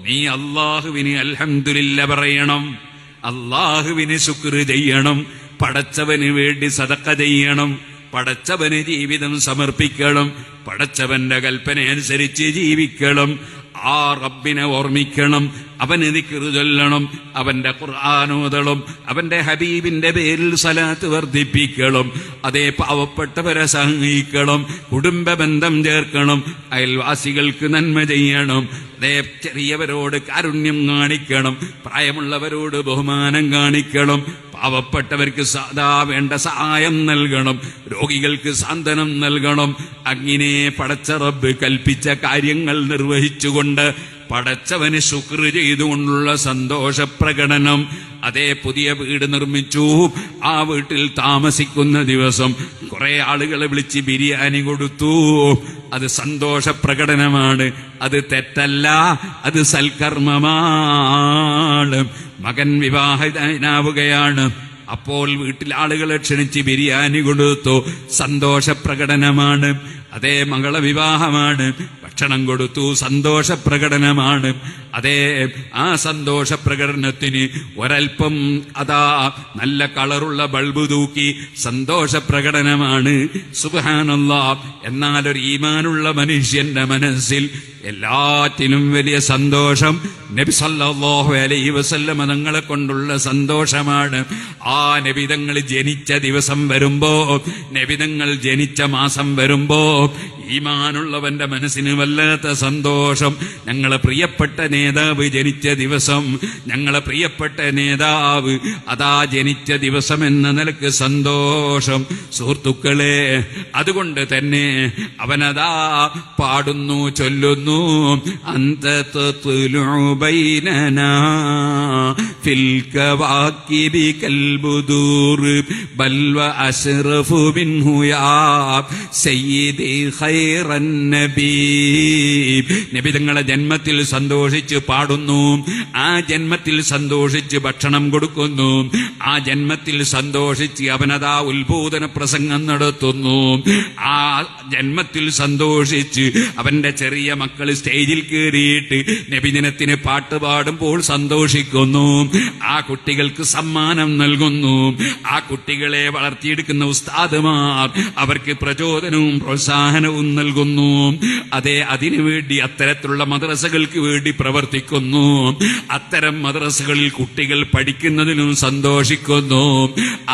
നീ അല്ലാഹുവിന് അൽഹംദുലില്ലാ പറയണം, അല്ലാഹുവിന് ശുക്ർ ചെയ്യണം, പടച്ചവന് വേണ്ടി സദഖ ചെയ്യണം, പടച്ചവന് ജീവിതം സമർപ്പിക്കണം, പടച്ചവന്റെ കൽപ്പന അനുസരിച്ച് ജീവിക്കണം, ആ റബ്ബിനെ ഓർമ്മിക്കണം, അവന് ദിക്ർ ചൊല്ലണം, അവന്റെ ഖുർആൻ ഓതണം, അവന്റെ ഹബീബിന്റെ പേരിൽ സ്വലാത്ത് വർദ്ധിപ്പിക്കണം, അതേ പാവപ്പെട്ടവരെ സഹായിക്കണം, കുടുംബ ബന്ധം ചേർക്കണം, അയൽവാസികൾക്ക് നന്മ ചെയ്യണം, അതേ ചെറിയവരോട് കാരുണ്യം കാണിക്കണം, പ്രായമുള്ളവരോട് ബഹുമാനം കാണിക്കണം, പാവപ്പെട്ടവർക്ക് സാധാ വേണ്ട സഹായം നൽകണം, രോഗികൾക്ക് സാന്ത്വനം നൽകണം. അങ്ങനെ പടച്ച റബ്ബ് കൽപ്പിച്ച കാര്യങ്ങൾ നിർവഹിച്ചുകൊണ്ട് പടച്ചവന് ശുക്ർ ചെയ്തുകൊണ്ടുള്ള സന്തോഷ പ്രകടനം. അതേ പുതിയ വീട് നിർമ്മിച്ചു, ആ വീട്ടിൽ താമസിക്കുന്ന ദിവസം കുറെ ആളുകളെ വിളിച്ച് ബിരിയാണി കൊടുത്തു. അത് സന്തോഷ പ്രകടനമാണ്, അത് തെറ്റല്ല, അത് സൽക്കർമ്മമാണ്. മകൻ വിവാഹിതനാവുകയാണ്, അപ്പോൾ വീട്ടിൽ ആളുകളെ ക്ഷണിച്ച് ബിരിയാണി കൊടുത്തു, സന്തോഷ പ്രകടനമാണ്. അതേ മകളെ വിവാഹമാണ്, ഭക്ഷണം കൊടുത്തു, സന്തോഷ പ്രകടനമാണ്. അതേ ആ സന്തോഷ പ്രകടനത്തിന് ഒരൽപ്പം അതാ നല്ല കളറുള്ള ബൾബ് തൂക്കി, സന്തോഷ പ്രകടനമാണ്. സുബ്ഹാനല്ലാഹ്. എന്നാൽ ഒരു ഈമാനുള്ള മനുഷ്യന്റെ മനസ്സിൽ എല്ലാറ്റിനും വലിയ സന്തോഷം നബി സല്ലല്ലാഹു അലൈഹി വസല്ലം തങ്ങളെ കൊണ്ടുള്ള സന്തോഷമാണ്. ആ നബിതങ്ങൾ ജനിച്ച ദിവസം വരുമ്പോ, നബിതങ്ങൾ ജനിച്ച മാസം വരുമ്പോ ഈമാനുള്ളവന്റെ മനസ്സിന് വല്ലാത്ത സന്തോഷം. ഞങ്ങളെ പ്രിയപ്പെട്ട നേതാവ് ജനിച്ച ദിവസം, ഞങ്ങളെ പ്രിയപ്പെട്ട നേതാവ് അതാ ജനിച്ച ദിവസം എന്ന നിലക്ക് സന്തോഷം. സുഹൃത്തുക്കളെ, അതുകൊണ്ട് തന്നെ അവനതാ പാടുന്നു, ചൊല്ലുന്നു, അന്ത തത്ലുഉ ബൈനനാ ഫിൽ കവാകിബി കൽബുദൂർ ബൽ വ അശ്റഫു മിൻഹു യാ സയ്യിദി ഖൈറൻ നബി. നബി തങ്ങളെ ജന്മത്തിൽ സന്തോഷിച്ച് പാടുന്നു, ആ ജന്മത്തിൽ സന്തോഷിച്ച് ഭക്ഷണം കൊടുക്കുന്നു, ആ ജന്മത്തിൽ സന്തോഷിച്ച് അവനതാ ഉത്ബോധന പ്രസംഗം നടത്തുന്നു, ആ ജന്മത്തിൽ സന്തോഷിച്ച് അവന്റെ ചെറിയ മക്കൾ സ്റ്റേജിൽ കയറിയിട്ട് നബിദിനത്തിന് പാട്ട് പാടുമ്പോൾ സന്തോഷിക്കുന്നു, ആ കുട്ടികൾക്ക് സമ്മാനം നൽകുന്നു, ആ കുട്ടികളെ വളർത്തിയെടുക്കുന്ന ഉസ്താദുമാർ അവർക്ക് പ്രചോദനവും പ്രോത്സാഹനവും നൽകുന്നു. അതെ, അതിനുവേണ്ടി അത്തരത്തിലുള്ള മദ്രസകൾക്ക് വേണ്ടി പ്രവർത്തിക്കുന്നു. അത്തരം മദ്രസകളിൽ കുട്ടികൾ പഠിക്കുന്നതിനും സന്തോഷിക്കുന്നു.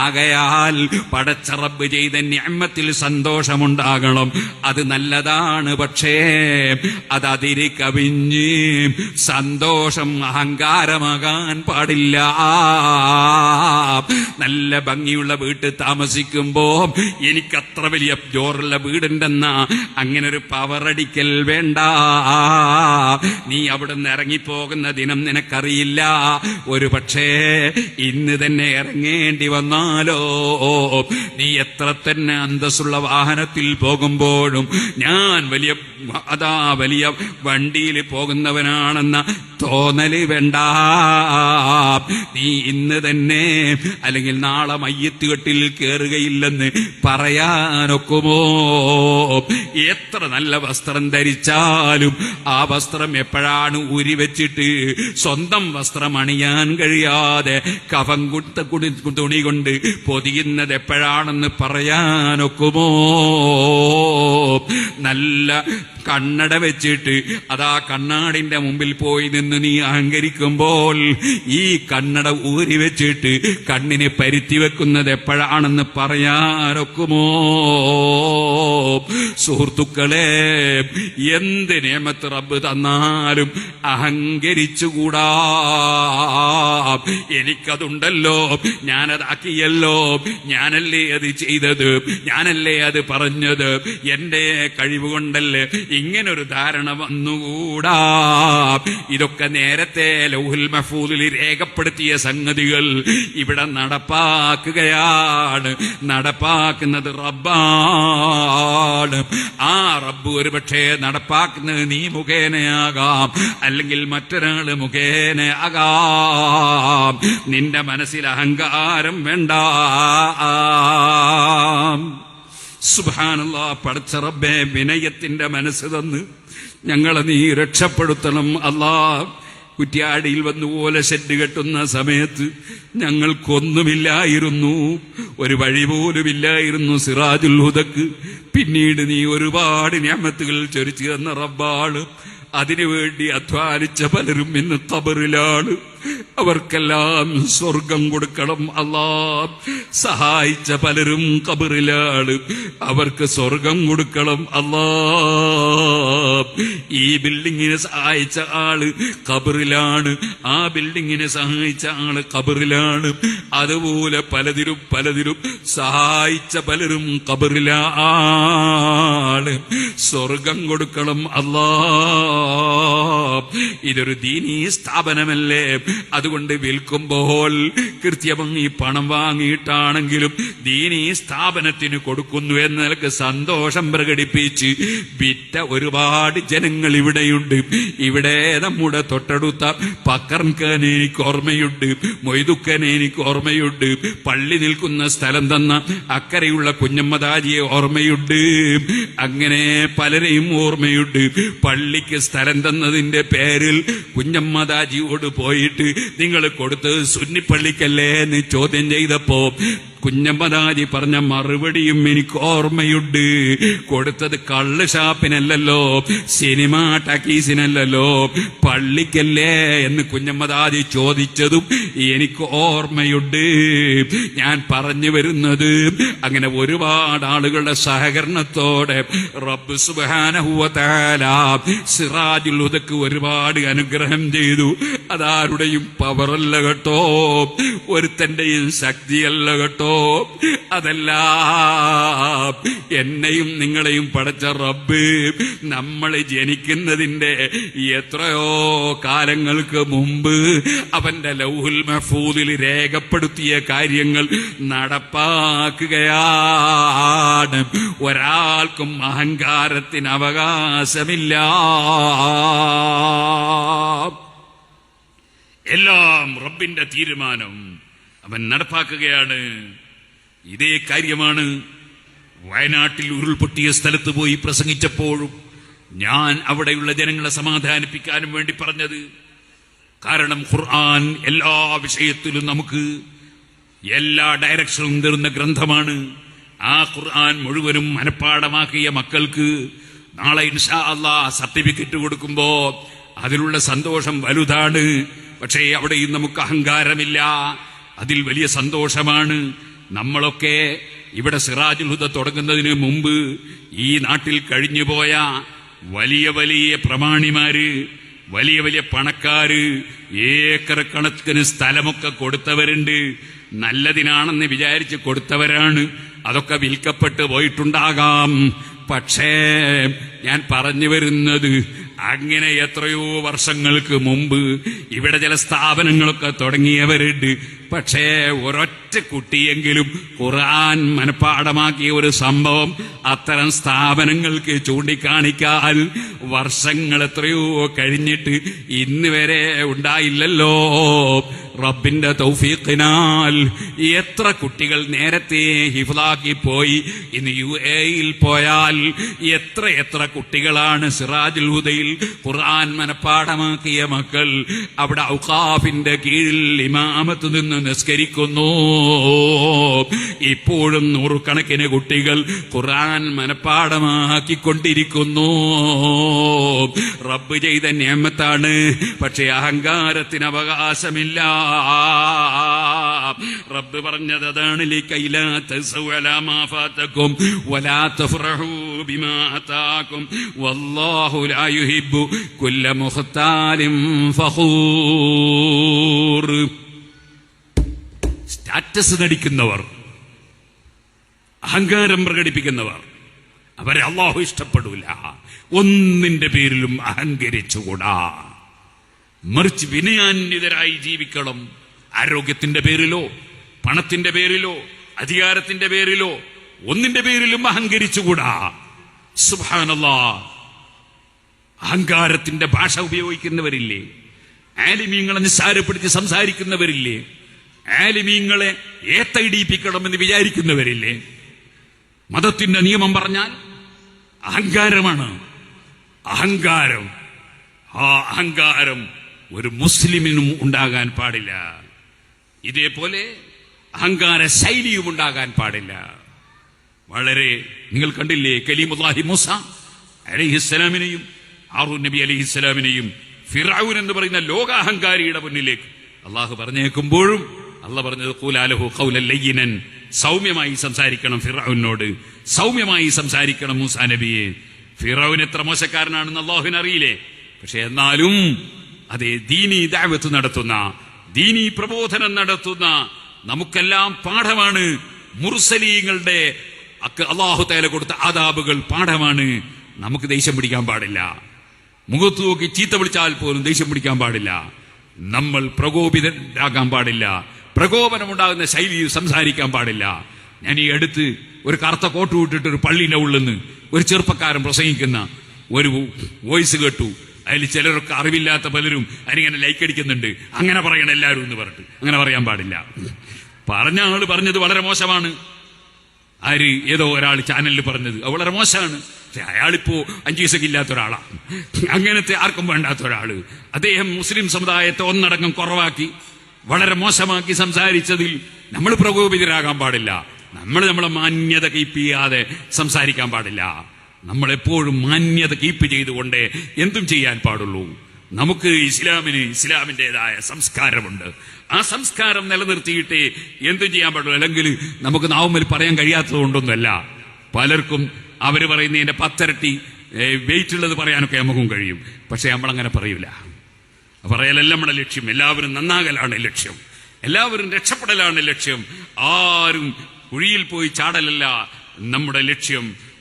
ആകയാൽ പടച്ച റബ്ബ് ചെയ്ത നിഅമത്തിൽ സന്തോഷമുണ്ടാകണം, അത് നല്ലതാണ്. പക്ഷേ അത് അതിരി കവിഞ്ഞ് സന്തോഷം അഹങ്കാരമാകാൻ പാടില്ല. നല്ല ഭംഗിയുള്ള വീട്ടിൽ താമസിക്കുമ്പോ എനിക്കത്ര വലിയ ജോറുള്ള വീടുണ്ടെന്ന അങ്ങനെ ഒരു പവറടിക്കൽ വേണ്ട. നീ അവിടുന്ന് ഇറങ്ങിപ്പോകുന്ന ദിനം നിനക്കറിയില്ല. ഒരു പക്ഷേ ഇന്ന് തന്നെ ഇറങ്ങേണ്ടി വന്നാലോ. നീ എത്ര തന്നെ അന്തസ്സുള്ള വാഹനത്തിൽ പോകുമ്പോഴും ഞാൻ വലിയ വണ്ടിയിൽ പോകുന്നവനാണെന്ന തോന്നല് വേണ്ട. നീ ഇന്ന് തന്നെ അല്ലെങ്കിൽ നാളെ മയ്യത്ത് കെട്ടിൽ കയറുകയില്ലെന്ന് പറയാനൊക്കുമോ? എത്ര നല്ല വസ്ത്രം ധരിച്ചാലും ആ വസ്ത്രം എപ്പോഴാണ് ഊരിവെച്ചിട്ട് സ്വന്തം വസ്ത്രം അണിയാൻ കഴിയാതെ കഫം തുണി കൊണ്ട് പൊതിയുന്നത് എപ്പോഴാണെന്ന് പറയാനൊക്കുമോ? നല്ല കണ്ണട വെച്ചിട്ട് അതാ കണ്ണാടിന്റെ മുമ്പിൽ പോയി നിന്ന് നീ അഹങ്കരിക്കുമ്പോൾ ഈ കണ്ണട ഊരി വെച്ചിട്ട് കണ്ണിനെ പരുത്തി വെക്കുന്നത് എപ്പോഴാണെന്ന് പറയാനൊക്കുമോ? സുഹൃത്തുക്കളെ, എന്ത് നിഅമത്ത് റബ്ബ് തന്നാലും അഹങ്കരിച്ചുകൂടാ. എനിക്കതുണ്ടല്ലോ, ഞാനതാക്കിയല്ലോ, ഞാനല്ലേ അത് ചെയ്തത്, ഞാനല്ലേ അത് പറഞ്ഞത്, എന്റെ കഴിവുകൊണ്ടല്ലേ, ഇങ്ങനൊരു ധാരണ വന്നുകൂടാ. ഇതൊക്കെ നേരത്തെ ലൗഹുൽ മഹ്ഫൂദിൽ രേഖപ്പെടുത്തിയ സംഗതികൾ ഇവിടെ നടപ്പാക്കുകയാണ്. നടപ്പാക്കുന്നത് റബ്ബാണ്. ആ റബ്ബ് ഒരുപക്ഷെ നടപ്പാക്കുന്നത് നീ മുഖേനയാകാം, അല്ലെങ്കിൽ മറ്റൊരാള് മുഖേനയാകാം. നിന്റെ മനസ്സിൽ അഹങ്കാരം വേണ്ട. സുബ്ഹാനല്ലാഹ്. പടച്ച റബ്ബേ, വിനയത്തിന്റെ മനസ്സ് തന്ന് ഞങ്ങളെ നീ രക്ഷപ്പെടുത്തണം. അല്ലാഹ്, കുറ്റ്യാടിയിൽ വന്നു ഓല ഷെഡ് കെട്ടുന്ന സമയത്ത് ഞങ്ങൾക്കൊന്നുമില്ലായിരുന്നു, ഒരു വഴി പോലുമില്ലായിരുന്നു സിറാജുൽ ഹുദക്ക്. പിന്നീട് നീ ഒരുപാട് നിഅമത്തുകൾ ചൊരിച്ചു തന്ന റബ്ബാണ്. അതിനുവേണ്ടി അധ്വാനിച്ച പലരും ഇന്ന് ഖബറിലാണ്. അവർക്കെല്ലാം സ്വർഗം കൊടുക്കണം അല്ലാ. സഹായിച്ച പലരും ഖബറിലാണ്, അവർക്ക് സ്വർഗം കൊടുക്കണം അല്ലാ. ഈ ബിൽഡിങ്ങിനെ സഹായിച്ച ആള് ഖബറിലാണ്, ആ ബിൽഡിങ്ങിനെ സഹായിച്ച ആള് ഖബറിലാണ്. അതുപോലെ പലതിലും സഹായിച്ച പലരും ഖബറിലാണ്. സ്വർഗം കൊടുക്കണം അല്ലാ. ഇതൊരു ദീനീ സ്ഥാപനമല്ലേ? അതുകൊണ്ട് വിൽക്കുമ്പോൾ കൃത്യമായി പണം വാങ്ങിയിട്ടാണെങ്കിലും ദീനീ സ്ഥാപനത്തിന് കൊടുക്കുന്നു എന്ന നിലക്ക് സന്തോഷം പ്രകടിപ്പിച്ച് വിറ്റ ഒരുപാട് ജനങ്ങൾ ഇവിടെയുണ്ട്. ഇവിടെ നമ്മുടെ തൊട്ടടുത്ത പക്കർക്കനെ എനിക്ക് ഓർമ്മയുണ്ട്, മൊയ്തുക്കനെ എനിക്ക് ഓർമ്മയുണ്ട്, പള്ളി നിൽക്കുന്ന സ്ഥലം തന്ന അക്കരെയുള്ള കുഞ്ഞമ്മദാജിയെ ഓർമ്മയുണ്ട്. അങ്ങനെ പലരെയും ഓർമ്മയുണ്ട്. പള്ളിക്ക് സ്ഥലം തന്നതിന്റെ പേരിൽ കുഞ്ഞമ്മദാജിയോട് പോയിട്ട് നിങ്ങൾ കൊടുത്തത് സുന്നിപ്പള്ളിക്കല്ലേ എന്ന് ചോദ്യം ചെയ്തപ്പോ കുഞ്ഞമ്മദാജി പറഞ്ഞ മറുപടിയും എനിക്ക് ഓർമ്മയുണ്ട്. കൊടുത്തത് കള്ള് ഷാപ്പിനല്ലല്ലോ, സിനിമ ടാക്കീസിനല്ലല്ലോ, പള്ളിക്കല്ലേ എന്ന് കുഞ്ഞമ്മദാജി ചോദിച്ചതും എനിക്ക് ഓർമ്മയുണ്ട്. ഞാൻ പറഞ്ഞു വരുന്നത് അങ്ങനെ ഒരുപാട് ആളുകളുടെ സഹകരണത്തോടെ റബ്ബ് സുബ്ഹാനഹു വ തആല സിറാജുൽ ഹുദക്ക് ഒരുപാട് അനുഗ്രഹം ചെയ്തു. അതാരുടെയും പവറല്ല കേട്ടോ, ഒരുത്തന്റെയും ശക്തിയല്ല കേട്ടോ, അതല്ല, എന്നെയും നിങ്ങളെയും പടച്ച റബ്ബ് നമ്മൾ ജനിക്കുന്നതിന്റെ എത്രയോ കാലങ്ങൾക്ക് മുമ്പ് അവന്റെ ലൗഹുൽ മഹ്ഫൂദിൽ രേഖപ്പെടുത്തിയ കാര്യങ്ങൾ നടപ്പാക്കുകയാണ്. ഒരാൾക്കും അഹങ്കാരത്തിന് അവകാശമില്ല. എല്ലാം റബ്ബിന്റെ തീരുമാനം, അവൻ നടപ്പാക്കുകയാണ്. ഇതേ കാര്യമാണ് വയനാട്ടിൽ ഉരുൾപൊട്ടിയ സ്ഥലത്ത് പോയി പ്രസംഗിച്ചപ്പോഴും ഞാൻ അവിടെയുള്ള ജനങ്ങളെ സമാധാനിപ്പിക്കാനും വേണ്ടി പറഞ്ഞത്. കാരണം ഖുർആൻ എല്ലാ വിഷയത്തിലും നമുക്ക് എല്ലാ ഡയറക്ഷനും തരുന്ന ഗ്രന്ഥമാണ്. ആ ഖുർആൻ മുഴുവനും മനഃപ്പാഠമാക്കിയ മക്കൾക്ക് നാളെ ഇൻഷാ അല്ലാഹ് സർട്ടിഫിക്കറ്റ് കൊടുക്കുമ്പോ അതിലുള്ള സന്തോഷം വലുതാണ്. പക്ഷേ അവിടെയും നമുക്ക് അഹങ്കാരമില്ല, അതിൽ വലിയ സന്തോഷമാണ്. നമ്മളൊക്കെ ഇവിടെ സിറാജുൽ ഹുദ തുടങ്ങുന്നതിന് മുമ്പ് ഈ നാട്ടിൽ കഴിഞ്ഞുപോയ വലിയ വലിയ പ്രമാണിമാര്, വലിയ വലിയ പണക്കാര് ഏക്കർ കണക്കിന് സ്ഥലമൊക്കെ കൊടുത്തവരുണ്ട്. നല്ലതിനാണെന്ന് വിചാരിച്ച് കൊടുത്തവരാണ്. അതൊക്കെ വിൽക്കപ്പെട്ട് പോയിട്ടുണ്ടാകാം. പക്ഷേ ഞാൻ പറഞ്ഞു വരുന്നത്, അങ്ങനെ എത്രയോ വർഷങ്ങൾക്ക് മുമ്പ് ഇവിടെ ചില സ്ഥാപനങ്ങളൊക്കെ തുടങ്ങിയവരുണ്ട്. പക്ഷേ ഒരൊറ്റ കുട്ടിയെങ്കിലും ഖുർആൻ മനഃപ്പാഠമാക്കിയ ഒരു സംഭവം അത്തരം സ്ഥാപനങ്ങൾക്ക് ചൂണ്ടിക്കാണിക്കാൻ വർഷങ്ങൾ എത്രയോ കഴിഞ്ഞിട്ട് ഇന്ന് വരെ ഉണ്ടായില്ലല്ലോ. റബ്ബിന്റെ തൗഫീഖിനാൽ എത്ര കുട്ടികൾ നേരത്തെ ഹിഫ്ളാക്കി പോയി. ഇന്ന് UAE പോയാൽ എത്ര കുട്ടികളാണ് സിറാജുൽ ഹുദയിൽ ഖുർആൻ മനഃപ്പാഠമാക്കിയ മക്കൾ അവിടെ ഔഖാഫിന്റെ കീഴിൽ ഇമാമത്ത് നിന്ന് നിസ്കരിക്കുന്നു. ഇപ്പോഴും നൂറുകണക്കിന് കുട്ടികൾ ഖുർആൻ മനഃപ്പാഠമാക്കിക്കൊണ്ടിരിക്കുന്നു. റബ്ബ് ചെയ്ത നിഅമത്താണ്. പക്ഷേ അഹങ്കാരത്തിന് അവകാശമില്ല. റബ്ബ് പറഞ്ഞത് അതാണ്, ലികൈലാ തസൗ അലാ മാ ഫാതകും വലാ തഫറഹു ബിമാ അതാകും വല്ലാഹു ലാ യുഹിബ്ബു കുല്ല മുഖ്താലിൻ ഫഖൂർ. സ്റ്റാറ്റസ് നടിക്കുന്നവർ, അഹങ്കാരം പ്രകടിപ്പിക്കുന്നവർ, അവരെ അല്ലാഹു ഇഷ്ടപ്പെടൂല. ഒന്നിന്റെ പേരിലും അഹങ്കരിച്ചുകൂടാ, മറിച്ച് വിനയാന്വിതരായി ജീവിക്കണം. ആരോഗ്യത്തിന്റെ പേരിലോ പണത്തിന്റെ പേരിലോ അധികാരത്തിന്റെ പേരിലോ ഒന്നിന്റെ പേരിലും അഹങ്കരിച്ചുകൂടാ. സുബ്ഹാനല്ലാഹ്. അഹങ്കാരത്തിന്റെ ഭാഷ ഉപയോഗിക്കുന്നവരില്ലേ? ആലിമീങ്ങളെ നിസ്സാരപ്പെടുത്തി സംസാരിക്കുന്നവരില്ലേ? ആലിമീങ്ങളെ ഏത്തയിടിപ്പിക്കണമെന്ന് വിചാരിക്കുന്നവരില്ലേ? മതത്തിന്റെ നിയമം പറഞ്ഞാൽ അഹങ്കാരമാണ്. അഹങ്കാരം, ആ അഹങ്കാരം ഒരു മുസ്ലിമിനും ഉണ്ടാകാൻ പാടില്ല. ഇതേപോലെ അഹങ്കാര ശൈലിയും ഉണ്ടാകാൻ പാടില്ല. വളരെ നിങ്ങൾ കണ്ടില്ലേ, കലീമുല്ലാഹി മൂസ അലൈഹിസ്സലാമിനെയും ഹാറൂൻ നബി അലൈഹിസ്സലാമിനെയും ഫിർഔൻ എന്ന് പറയുന്ന ലോകാഹങ്കാരിയുടെ മുന്നിലേക്ക് അള്ളാഹു പറഞ്ഞേക്കുമ്പോഴും അള്ളാഹ് പറഞ്ഞത് ഖൂലാ ലഹു ഖൗലൻ ലയ്യിനൻ, സൗമ്യമായി സംസാരിക്കണം ഫിർഔനോട്, സൗമ്യമായി സംസാരിക്കണം മൂസാ നബിയെ. ഫിർഔൻ എത്ര മോശക്കാരനാണെന്ന് അള്ളാഹുവിന് അറിയില്ലേ? പക്ഷെ എന്നാലും അതേ ദീനി ദഅവത്ത് നടത്തുന്ന, ദീനി പ്രബോധനം നടത്തുന്ന നമുക്കെല്ലാം പാഠമാണ്. മുർസലീങ്ങളുടെ അല്ലാഹു തആല കൊടുത്ത ആദാബുകൾ പാഠമാണ്. നമുക്ക് ദേഷ്യം പിടിക്കാൻ പാടില്ല. മുഖത്ത് നോക്കി ചീത്ത വിളിച്ചാൽ പോലും ദേഷ്യം പിടിക്കാൻ പാടില്ല. നമ്മൾ പ്രകോപിതരാകാൻ പാടില്ല. പ്രകോപനമുണ്ടാകുന്ന ശൈലിയിൽ സംസാരിക്കാൻ പാടില്ല. ഞാൻ ഈ അടുത്ത് ഒരു കറുത്ത കോട്ട് വിട്ടിട്ട് ഒരു പള്ളിയുടെ ഉള്ളിൽ നിന്ന് ഒരു ചെറുപ്പക്കാരൻ പ്രസംഗിക്കുന്ന ഒരു വോയിസ് കേട്ടു. അതിൽ ചിലരൊക്കെ അറിവില്ലാത്ത പലരും അതിനിങ്ങനെ ലൈക്ക് അടിക്കുന്നുണ്ട്. അങ്ങനെ പറയണം എല്ലാവരും എന്ന് പറഞ്ഞിട്ട്. അങ്ങനെ പറയാൻ പാടില്ല. പറഞ്ഞ ആള് പറഞ്ഞത് വളരെ മോശമാണ്. ആര് ഏതോ ഒരാൾ ചാനലിൽ പറഞ്ഞത് അത് വളരെ മോശമാണ്. പക്ഷെ അയാളിപ്പോ 5 പൈസക്ക് ഇല്ലാത്ത ഒരാളാണ്. അങ്ങനത്തെ ആർക്കും വേണ്ടാത്ത ഒരാള്. അദ്ദേഹം മുസ്ലിം സമുദായത്തെ ഒന്നടങ്കം കുറവാക്കി വളരെ മോശമാക്കി സംസാരിച്ചതിൽ നമ്മൾ പ്രകോപിതരാകാൻ പാടില്ല. നമ്മളെ മാന്യത കീപ്പ് ചെയ്യാതെ സംസാരിക്കാൻ പാടില്ല. നമ്മളെപ്പോഴും മാന്യത കീപ്പ് ചെയ്തുകൊണ്ട് എന്തും ചെയ്യാൻ പാടുള്ളൂ. നമുക്ക് ഇസ്ലാമിൻ്റെതായ സംസ്കാരമുണ്ട്. ആ സംസ്കാരം നിലനിർത്തിയിട്ട് എന്തും ചെയ്യാൻ പാടുള്ളൂ. അല്ലെങ്കിൽ നമുക്ക് നാവുമ്മൽ പറയാൻ കഴിയാത്തത് കൊണ്ടൊന്നുമല്ല. പലർക്കും അവർ പറയുന്നതിന്റെ 10 ഇരട്ടി വെയിറ്റ് ഉള്ളത് പറയാനൊക്കെ നമുക്കും കഴിയും. പക്ഷെ നമ്മളങ്ങനെ പറയൂല. പറയലല്ല നമ്മുടെ ലക്ഷ്യം. എല്ലാവരും നന്നാകലാണ് ലക്ഷ്യം. എല്ലാവരും രക്ഷപ്പെടലാണ് ലക്ഷ്യം. ആരും കുഴിയിൽ പോയി ചാടലല്ല നമ്മുടെ ലക്ഷ്യം.